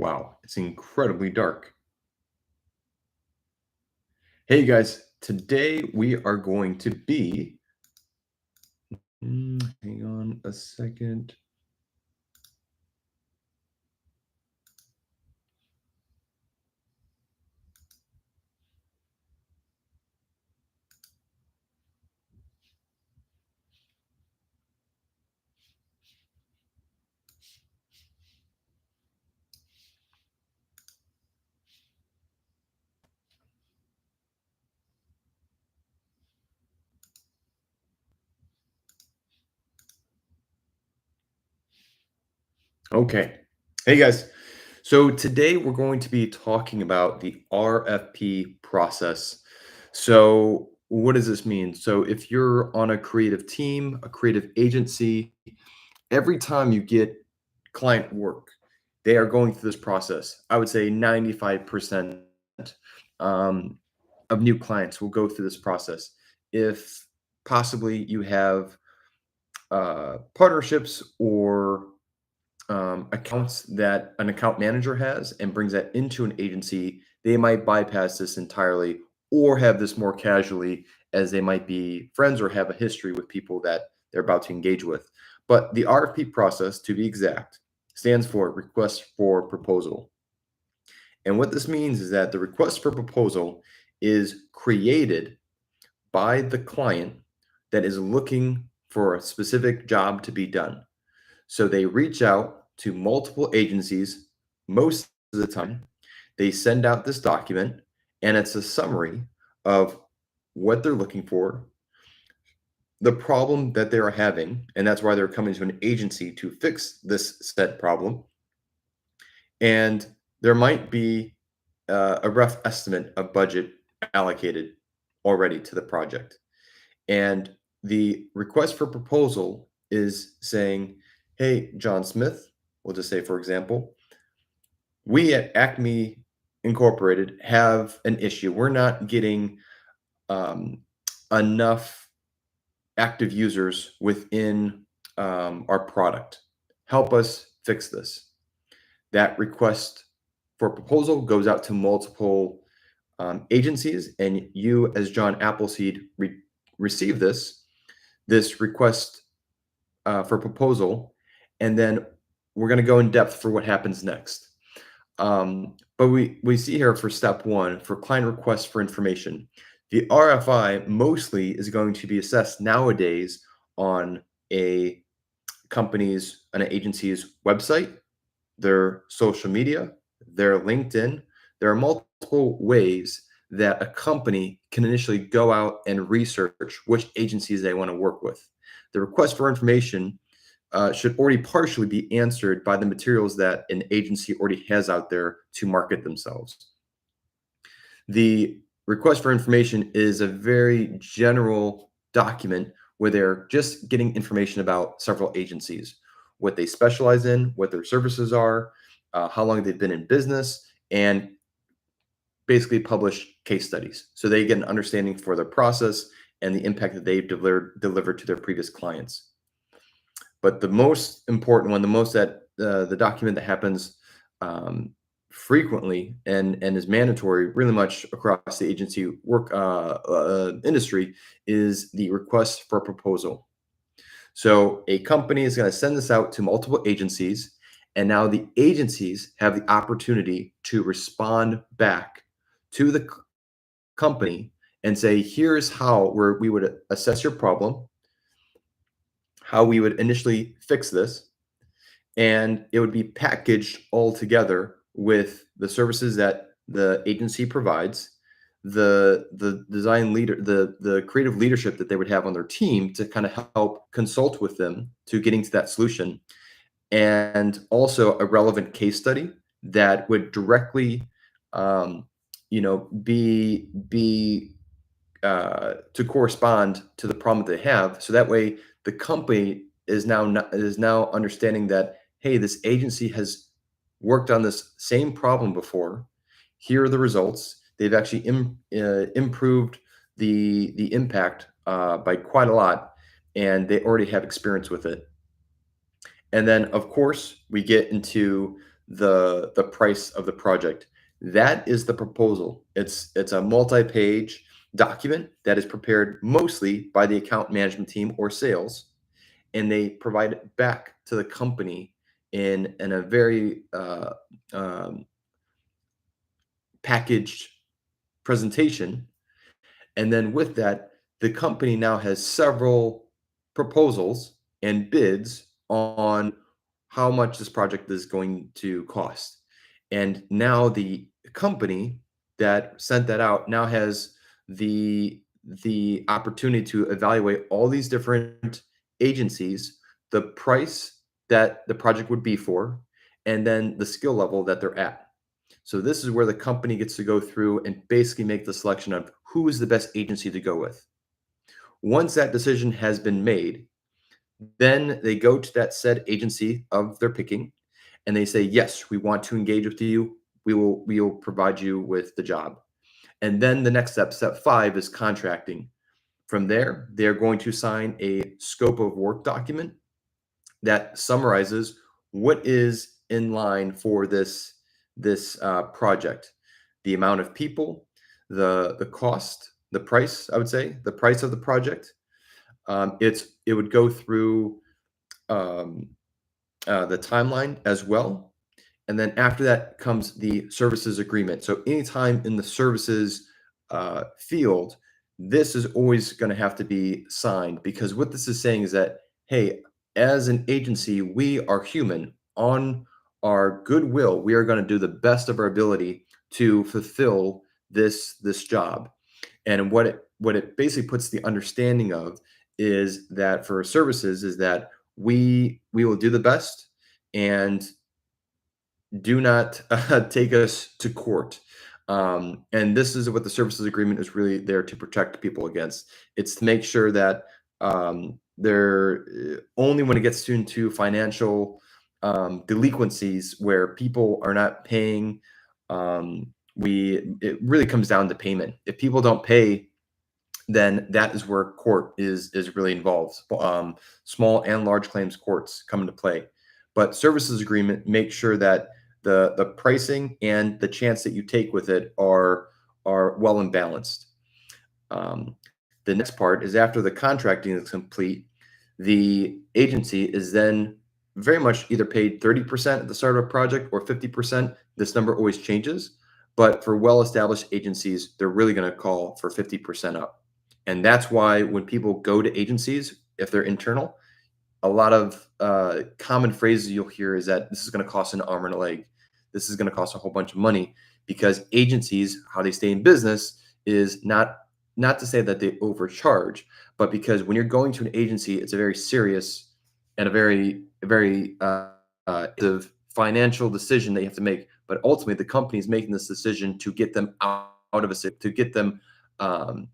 Wow, it's incredibly dark. Hey guys, today we are going to be. Hang on a second. Okay. Hey guys. So today we're going to be talking about the RFP process. So what does this mean? So if you're on a creative team, a creative agency, every time you get client work, they are going through this process. I would say 95% um, of new clients will go through this process. If possibly you have partnerships or accounts that an account manager has and brings that into an agency, they might bypass this entirely or have this more casually as they might be friends or have a history with people that they're about to engage with. But the RFP process, to be exact, stands for request for proposal. And what this means is that the request for proposal is created by the client that is looking for a specific job to be done. So they reach out to multiple agencies most of the time. They send out this document, and it's a summary of what they're looking for, the problem that they are having, and that's why they're coming to an agency to fix this said problem. And there might be a rough estimate of budget allocated already to the project. And the request for proposal is saying, hey, John Smith, we'll just say, for example, we at Acme Incorporated have an issue. We're not getting um, enough active users within our product. Help us fix this. That request for proposal goes out to multiple agencies, and you, as John Appleseed, receive this request for proposal, and then we're going to go in depth for what happens next. But we see here for step one, for client requests for information, the RFI mostly is going to be assessed nowadays on a an agency's website, their social media, their LinkedIn. There are multiple ways that a company can initially go out and research which agencies they want to work with. The request for information should already partially be answered by the materials that an agency already has out there to market themselves. The request for information is a very general document where they're just getting information about several agencies, what they specialize in, what their services are, how long they've been in business, and basically publish case studies. So they get an understanding for their process and the impact that they've delivered to their previous clients. But the most important one, the document that happens frequently and is mandatory, really much across the agency work industry, is the request for proposal. So a company is going to send this out to multiple agencies, and now the agencies have the opportunity to respond back to the company and say, here's how we would assess your problem, how we would initially fix this, and it would be packaged all together with the services that the agency provides, the design leader, the creative leadership that they would have on their team to kind of help consult with them to getting to that solution, and also a relevant case study that would directly be to correspond to the problem that they have. So that way, the company is now understanding that, hey, this agency has worked on this same problem before. Here are the results. They've actually improved the impact by quite a lot, and they already have experience with it. And then, of course, we get into the price of the project. That is the proposal. It's a multi-page document that is prepared mostly by the account management team or sales, and they provide it back to the company in a very um, packaged presentation. And then with that, the company now has several proposals and bids on how much this project is going to cost. And now the company that sent that out now has the opportunity to evaluate all these different agencies, the price that the project would be for, and then the skill level that they're at. So this is where the company gets to go through and basically make the selection of who is the best agency to go with. Once that decision has been made, then they go to that said agency of their picking and they say, "Yes, we want to engage with you. We will provide you with the job." And then the next step, step 5 is contracting. From there, they're going to sign a scope of work document that summarizes what is in line for this project, the amount of people, the cost, the price. I would say the price of the project. It would go through um, the timeline as well, and then after that comes the services agreement. So anytime in the services field, this is always going to have to be signed because what this is saying is that, hey, as an agency, we are human. On our goodwill, we are going to do the best of our ability to fulfill this job. And what it basically puts the understanding of is that for services is that we will do the best and do not take us to court. And this is what the services agreement is really there to protect people against. It's to make sure that they're only when it gets into financial delinquencies where people are not paying. We It really comes down to payment. If people don't pay, then that is where court is really involved. Small and large claims courts come into play. But services agreement makes sure that the pricing and the chance that you take with it are well and balanced. Um, the next part is after the contracting is complete, the agency is then very much either paid 30% at the start of a project or 50%. This number always changes, but for well-established agencies, they're really going to call for 50% up. And that's why when people go to agencies, if they're internal, a lot of common phrases you'll hear is that this is going to cost an arm and a leg. This is going to cost a whole bunch of money because agencies, how they stay in business is not to say that they overcharge, but because when you're going to an agency, it's a very serious and a very financial decision that you have to make. But ultimately, the company is making this decision to get them out of to get them um,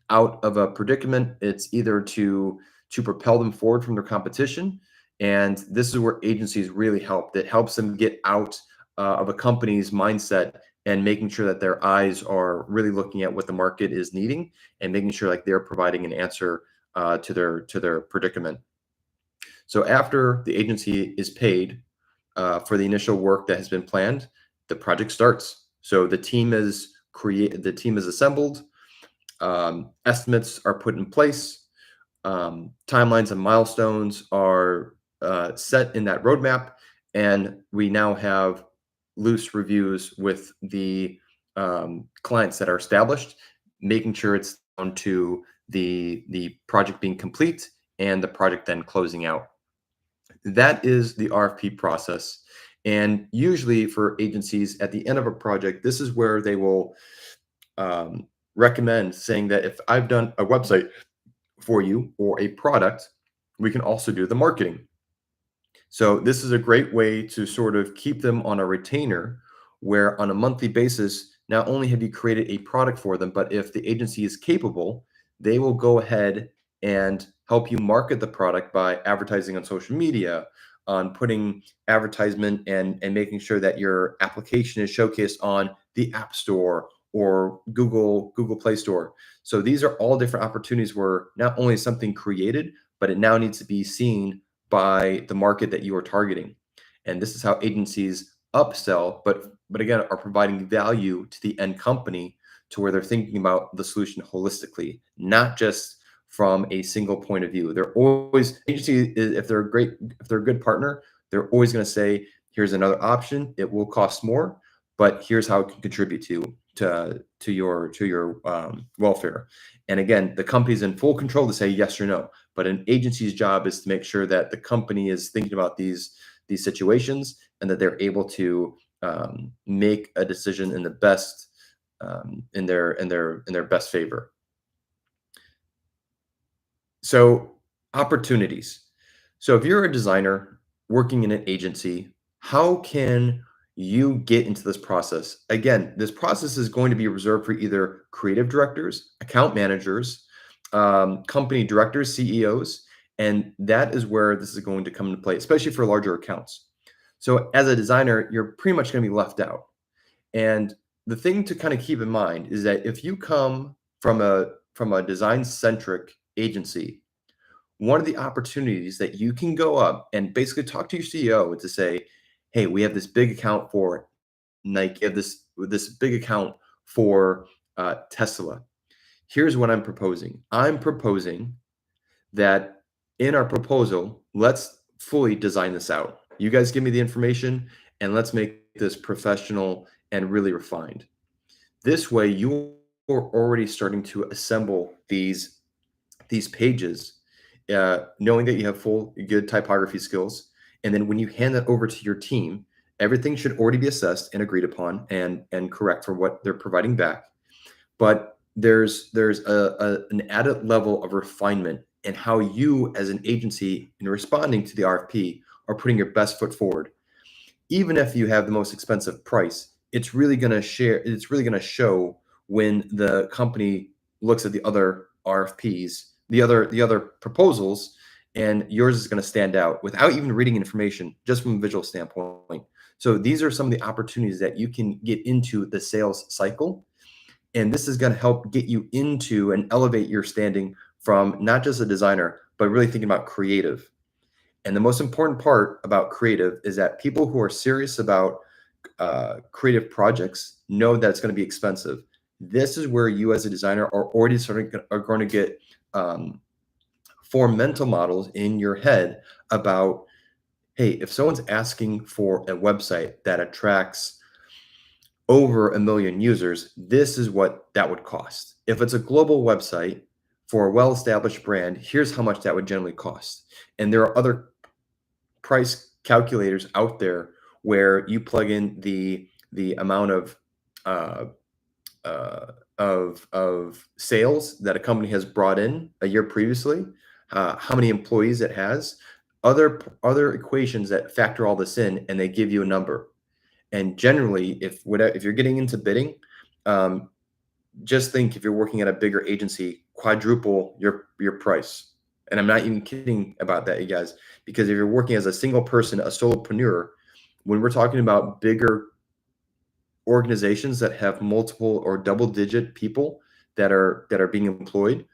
out of a predicament. It's either to propel them forward from their competition, and this is where agencies really help. That helps them get out of a company's mindset and making sure that their eyes are really looking at what the market is needing and making sure like they're providing an answer to their predicament. So after the agency is paid for the initial work that has been planned, the project starts. So the team is assembled, estimates are put in place, timelines and milestones are set in that roadmap, and we now have loose reviews with the clients that are established, making sure it's down to the project being complete and the project then closing out. That is the RFP process. And usually for agencies at the end of a project, this is where they will um, recommend saying that if I've done a website for you or a product, we can also do the marketing. So this is a great way to sort of keep them on a retainer where on a monthly basis, not only have you created a product for them, but if the agency is capable, they will go ahead and help you market the product by advertising on social media, on putting advertisement and making sure that your application is showcased on the App Store or Google Play Store. So these are all different opportunities where not only is something created, but it now needs to be seen by the market that you are targeting. And this is how agencies upsell, but again, are providing value to the end company to where they're thinking about the solution holistically, not just from a single point of view. They're always agency if they're a if they're a good partner, they're always going to say, here's another option. It will cost more, but here's how it can contribute to your welfare. And again, the company's in full control to say yes or no. But an agency's job is to make sure that the company is thinking about these situations and that they're able to make a decision in the best in their best favor. So opportunities. So if you're a designer working in an agency, how can you get into this process? Again, this process is going to be reserved for either creative directors, account managers, company directors, CEOs, and that is where this is going to come into play, especially for larger accounts. So as a designer, you're pretty much going to be left out. And the thing to kind of keep in mind is that if you come from a design centric agency, one of the opportunities that you can go up and basically talk to your CEO to say, "Hey, we have this big account for Nike, we have this big account for Tesla. Here's what I'm proposing. I'm proposing that in our proposal, let's fully design this out. You guys give me the information, and let's make this professional and really refined. This way, you're already starting to assemble these pages, knowing that you have full good typography skills. And then when you hand that over to your team, everything should already be assessed and agreed upon and correct for what they're providing back. But there's an added level of refinement in how you as an agency in responding to the RFP are putting your best foot forward. Even if you have the most expensive price, it's really going to show when the company looks at the other RFPs, the other proposals, and yours is going to stand out without even reading information, just from a visual standpoint. So these are some of the opportunities that you can get into the sales cycle, and this is going to help get you into and elevate your standing from not just a designer, but really thinking about creative. And the most important part about creative is that people who are serious about creative projects know that it's going to be expensive. This is where you, as a designer, are going to get form mental models in your head about, hey, if someone's asking for a website that attracts over 1 million users, this is what that would cost. If it's a global website for a well-established brand, here's how much that would generally cost. And there are other price calculators out there where you plug in the amount uh, of sales that a company has brought in a year previously, how many employees it has, other equations that factor all this in, and they give you a number. And generally, if you're getting into bidding, um, just think if you're working at a bigger agency, quadruple your price. And I'm not even kidding about that, you guys, because if you're working as a single person, a solopreneur, when we're talking about bigger organizations that have multiple or double digit people that are being employed,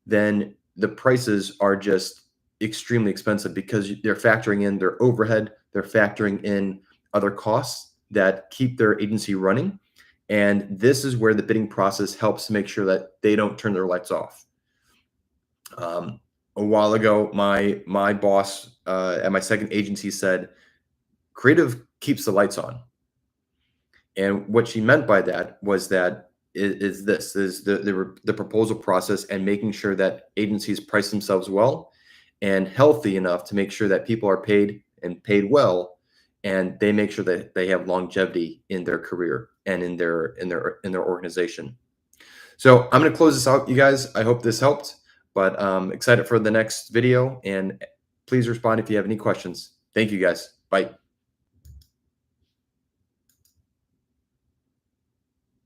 then the prices are just extremely expensive because they're factoring in their overhead, they're factoring in other costs that keep their agency running. And this is where the bidding process helps to make sure that they don't turn their lights off. A while ago, my boss at my second agency said, "Creative keeps the lights on." And what she meant by that was that is the proposal process and making sure that agencies price themselves well and healthy enough to make sure that people are paid and paid well, and they make sure that they have longevity in their career and in their organization. So I'm going to close this out, you guys. I hope this helped, but excited for the next video, and please respond if you have any questions. Thank you, guys. Bye.